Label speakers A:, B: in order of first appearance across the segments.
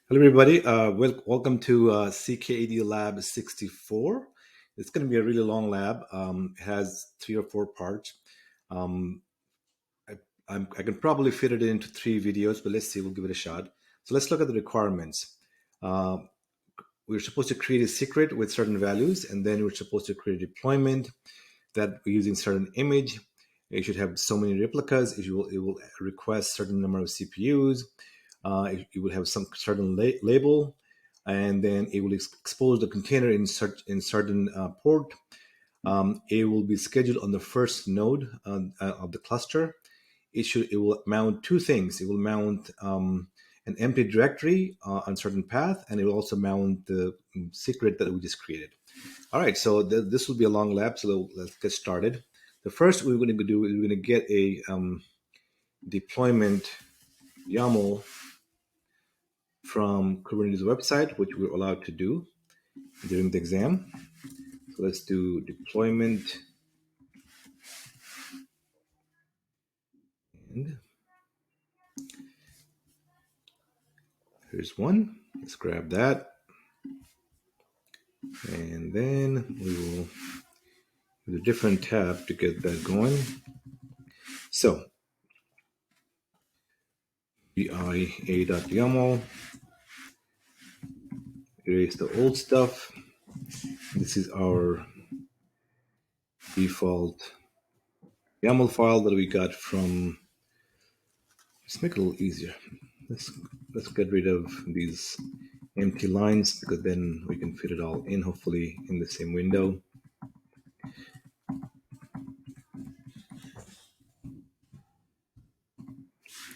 A: Hello, everybody. Welcome to CKAD Lab 64. It's going to be a really long lab. It has 3 or 4 parts. Um, I can probably fit it into 3 videos, but let's see. We'll give it a shot. So let's look at the requirements. Uh, we're supposed to create a secret with certain values, and then we're supposed to create a deployment that we're using certain image. It should have so many replicas. It will request certain number of CPUs. It will have some certain label, and then it will expose the container in certain port. It will be scheduled on the first node of the cluster. It will mount 2 things. It will mount an empty directory on certain path, and it will also mount the secret that we just created. All right, so this will be a long lab, so let's get started. The first we're going to do is we're going to get a deployment YAML from Kubernetes website, which we're allowed to do during the exam. So let's do deployment. And here's one. Let's grab that. And then we will use a different tab to get that going. So BIA.YAML, erase the old stuff. This is our default YAML file that we got from. Let's make it a little easier. Let's get rid of these empty lines, because then we can fit it all in, hopefully in the same window.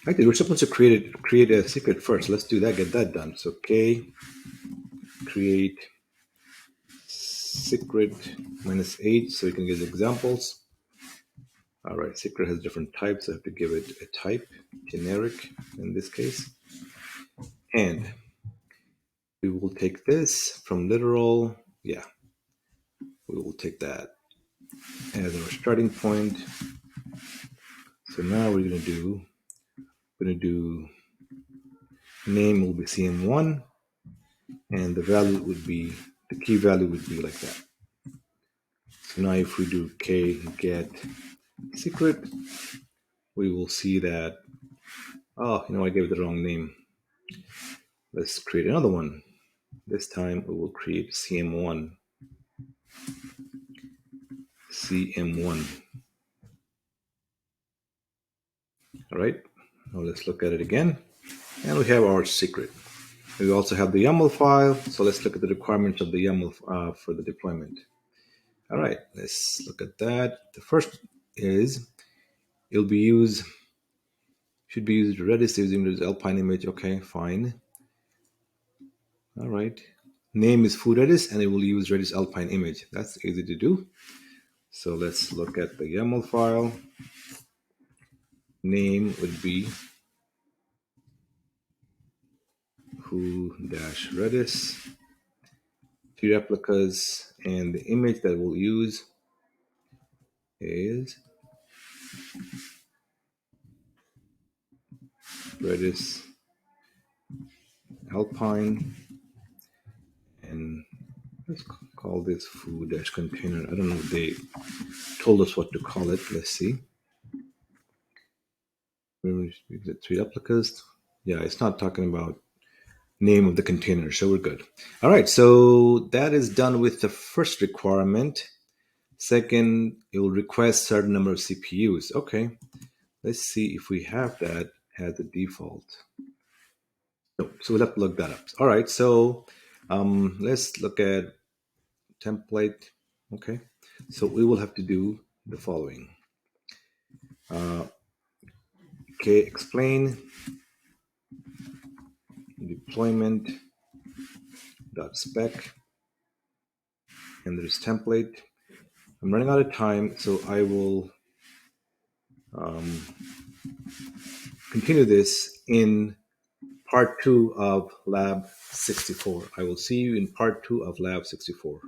A: Actually, we're supposed to create a secret first. Let's do that, get that done. So K, create secret -8, so we can get examples. All right, secret has different types. I have to give it a type, generic in this case. And we will take this from literal. Yeah, we will take that as our starting point. So now we're going to do name will be CM1, and the value would be, the key value would be like that. So now if we do K get secret, we will see that, oh, I gave it the wrong name. Let's create another one. This time we will create CM1. CM1. All right, now let's look at it again. And we have our secret. We also have the YAML file. So let's look at the requirements of the YAML for the deployment. All right, let's look at that. The first is should be used Redis using this alpine image. Okay, fine. All right. Name is foo-redis, and it will use Redis alpine image. That's easy to do. So let's look at the YAML file. Name would be foo-redis. 3 replicas, and the image that we'll use is Redis alpine, and let's call this foo-container. I don't know if they told us what to call it. Let's see. 3 replicas. Yeah, it's not talking about name of the container, so we're good. All right, so that is done with the first requirement. Second, it will request certain number of CPUs. Okay, let's see if we have that as a default. No, so we'll have to look that up. All right, so let's look at template. Okay, so we will have to do the following. Okay, explain deployment .spec, and there's template. I'm running out of time, so I will continue this in part 2 of Lab 64. I will see you in part 2 of Lab 64.